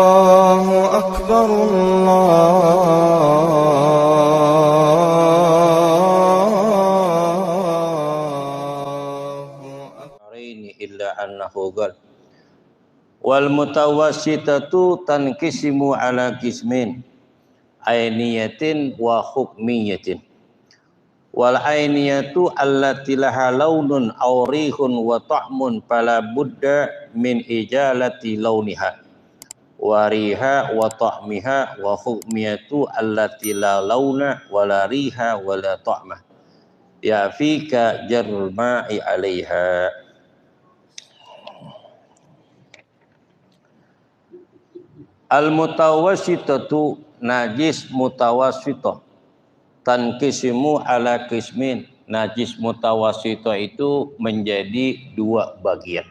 الله أكبر إلا أنه قال والمتوسطة تنقسم على قسمين عينية وحكمية والعينية التي لها لون أو ريح وطعم فلا بد من إزالة لونها وريها وطعمها وحكمية التي لا لون ولا ريح ولا طعم يكفيك جر الماء عليها. Al-mutawassitatu najis mutawassithah tanqisimu ala qismin. Najis mutawassithah itu menjadi dua bagian.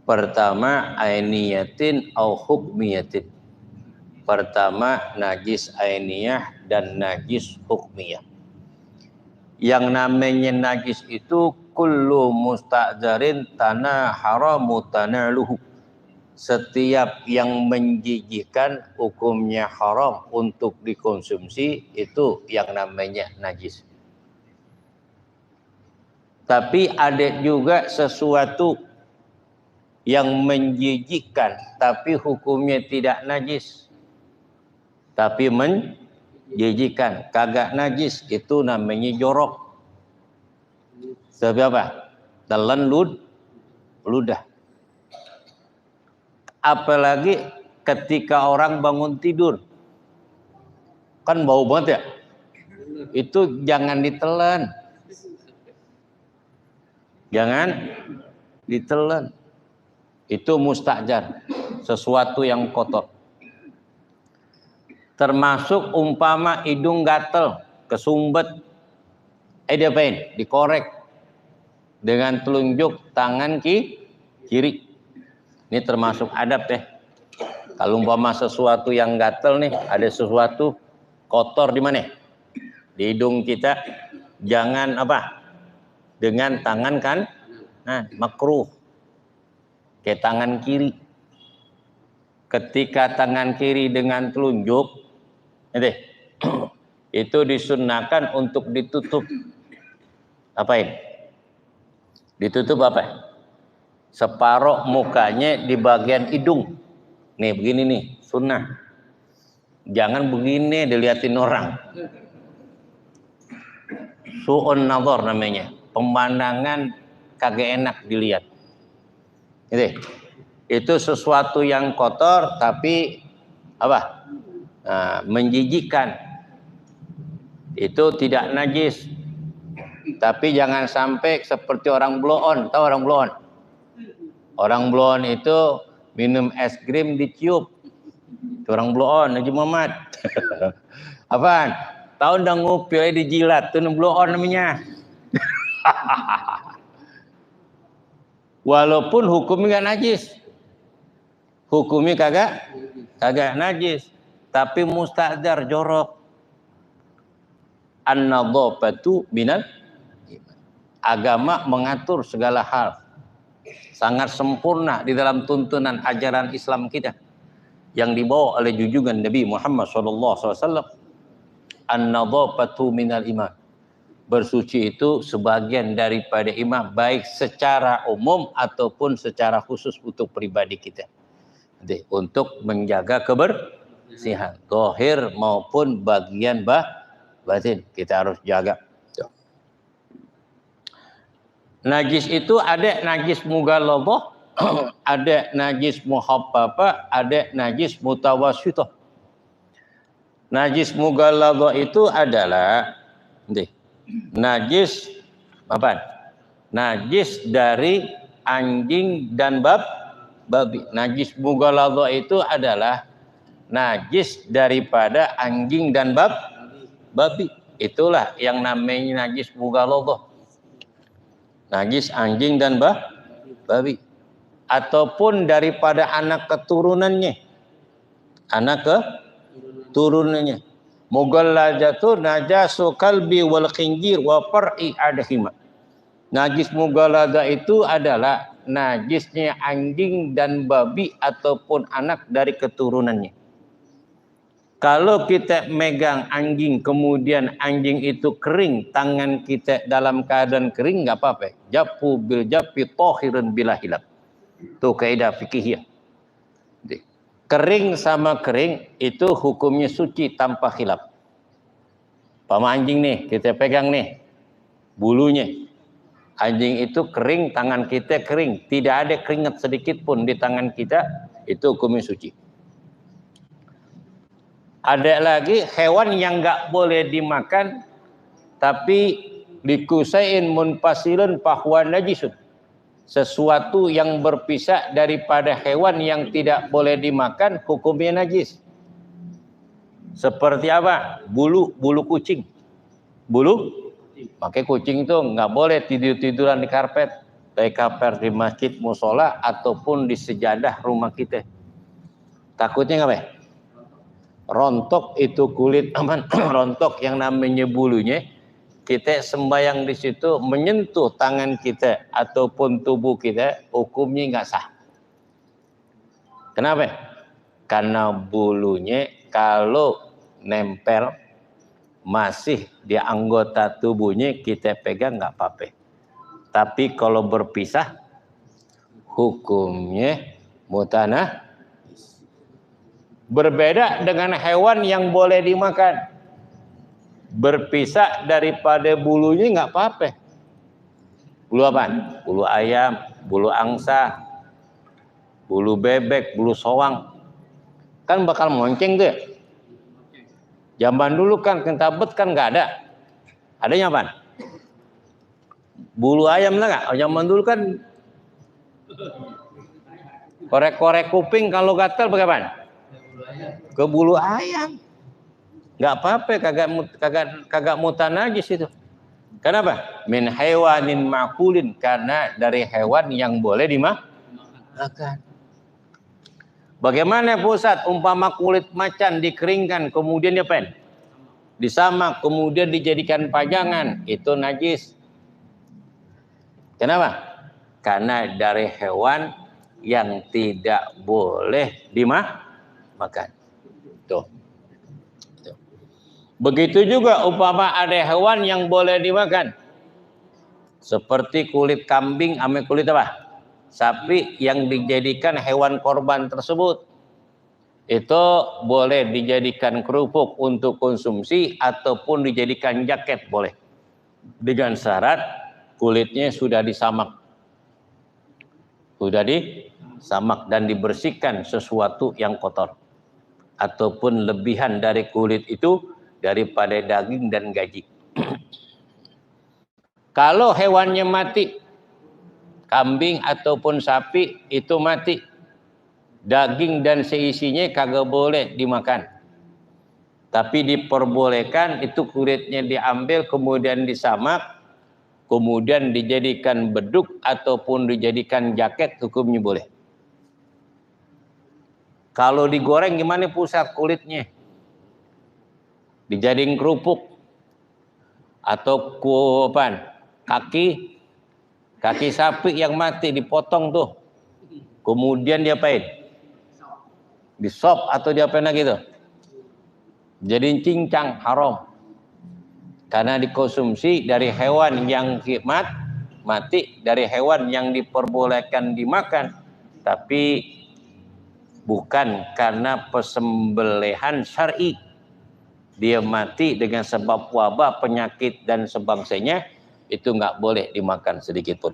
Pertama ainiyatin au hukmiyatin. Pertama najis ainiyah dan najis hukmiyah. Yang namanya najis itu kullu musta'jarin tanah haramu tanaluhu. Setiap yang menjijikkan hukumnya haram untuk dikonsumsi, itu yang namanya najis. Tapi ada juga sesuatu yang menjijikkan tapi hukumnya tidak najis, tapi menjijikkan, kagak najis, itu namanya jorok. Sebab apa? Telan ludah. Apalagi ketika orang bangun tidur, kan bau banget ya, itu jangan ditelan, itu mustajab, sesuatu yang kotor. Termasuk umpama hidung gatel, kesumbet, diapain? Dikorek dengan telunjuk tangan kiri. Ini termasuk adab deh. Kalau umpama sesuatu yang gatel nih, ada sesuatu kotor di mana? Di hidung kita, jangan apa? Dengan tangan kan? Nah, makruh. Kayak tangan kiri. Ketika tangan kiri dengan telunjuk, itu disunnahkan untuk ditutup. Apain? Ditutup apa? Separuh mukanya di bagian hidung. Nih begini nih, sunnah. Jangan begini dilihatin orang. Su'un nazar namanya. Pemandangan kagak enak dilihat. Itu sesuatu yang kotor tapi apa? Nah, menjijikkan. Itu tidak najis. Tapi jangan sampai seperti orang blow on. Tahu orang blow on? Orang blow on itu minum es krim dicium. Itu orang blow on, Haji Muhammad. Apaan? Tahu udah ngupil dijilat, itu blow on namanya. Walaupun hukumnya nggak najis. Hukumnya kagak najis. Tapi mustahdzar, jorok. An-nadhafatu minal agama mengatur segala hal. Sangat sempurna di dalam tuntunan ajaran Islam kita yang dibawa oleh junjungan Nabi Muhammad SAW. An-nadhafatu minal iman. Bersuci itu sebagian daripada iman, baik secara umum ataupun secara khusus untuk pribadi kita. Jadi, untuk menjaga kebersihan zahir maupun bagian batin kita harus jaga. Najis itu ada najis mughalladhah, ada najis muhabbabah, ada najis mutawassithah. Najis mughalladhah itu adalah najis apa? Najis dari anjing dan babi. Najis mughalladhah itu adalah najis daripada anjing dan babi. Itulah yang namanya najis mughalladhah. Najis anjing dan babi. Ataupun daripada anak keturunannya. Anak keturunannya. Mughalladzatu najasu kalbi wal khinjir wa far'i adhima. Najis mughaladzah itu adalah najisnya anjing dan babi ataupun anak dari keturunannya. Kalau kita megang anjing kemudian anjing itu kering, tangan kita dalam keadaan kering nggak apa-apa. Jafu bil jafi tahirun bila hilaf. Itu kaidah fikih. Kering sama kering itu hukumnya suci tanpa khilaf. Pama anjing nih, kita pegang nih bulunya. Anjing itu kering, tangan kita kering, tidak ada keringat sedikit pun di tangan kita, itu hukumnya suci. Ada lagi hewan yang nggak boleh dimakan, tapi likusain munfasilun fahuwa najisun. Sesuatu yang berpisah daripada hewan yang tidak boleh dimakan, hukumnya najis. Seperti apa? Bulu kucing. Bulu, pakai kucing itu nggak boleh tiduran di karpet, di karpet di masjid, musola ataupun di sejadah rumah kita. Takutnya apa? Rontok itu kulit aman, rontok yang namanya bulunya. Kita sembahyang di situ menyentuh tangan kita ataupun tubuh kita, hukumnya nggak sah. Kenapa? Karena bulunya kalau nempel masih di anggota tubuhnya kita pegang nggak apa-apa. Tapi kalau berpisah, hukumnya mutanah. Berbeda dengan hewan yang boleh dimakan. Berpisah daripada bulunya nggak apa-apa. Bulu apa? Bulu ayam, bulu angsa, bulu bebek, bulu soang. Kan bakal monceng tuh. Zaman dulu kan kentabet kan nggak ada. Adanya apa? Bulu ayam lah nggak? Zaman dulu kan korek-korek kuping kalau gatal bagaimana? Ke bulu ayam. Nggak apa-apa, kagak mutan najis itu. Kenapa? Min hewanin makulin, karena dari hewan yang boleh dimakan. Bagaimana Pusat? Umpama kulit macan dikeringkan, kemudian diapain? Disamak, kemudian dijadikan pajangan, itu najis. Kenapa? Karena dari hewan yang tidak boleh dimakan. Tuh. Begitu juga umpama ada hewan yang boleh dimakan. Seperti kulit kambing sama kulit apa? Sapi yang dijadikan hewan korban tersebut. Itu boleh dijadikan kerupuk untuk konsumsi ataupun dijadikan jaket boleh. Dengan syarat kulitnya sudah disamak. Sudah disamak dan dibersihkan sesuatu yang kotor. Ataupun lebihan dari kulit itu daripada daging dan gaji. Kalau hewannya mati, kambing ataupun sapi itu mati, daging dan seisinya kagak boleh dimakan. Tapi diperbolehkan itu kulitnya diambil kemudian disamak, kemudian dijadikan beduk ataupun dijadikan jaket, hukumnya boleh. Kalau digoreng gimana Pusat kulitnya? Dijadiin kerupuk atau kaki sapi yang mati dipotong tuh, kemudian diapain? Disop atau diapain lagi tuh? Jadiin cincang, haram karena dikonsumsi dari hewan yang mati, dari hewan yang diperbolehkan dimakan, tapi bukan karena persembelihan syar'i. Dia mati dengan sebab wabah, penyakit dan sebangsanya, itu nggak boleh dimakan sedikit pun.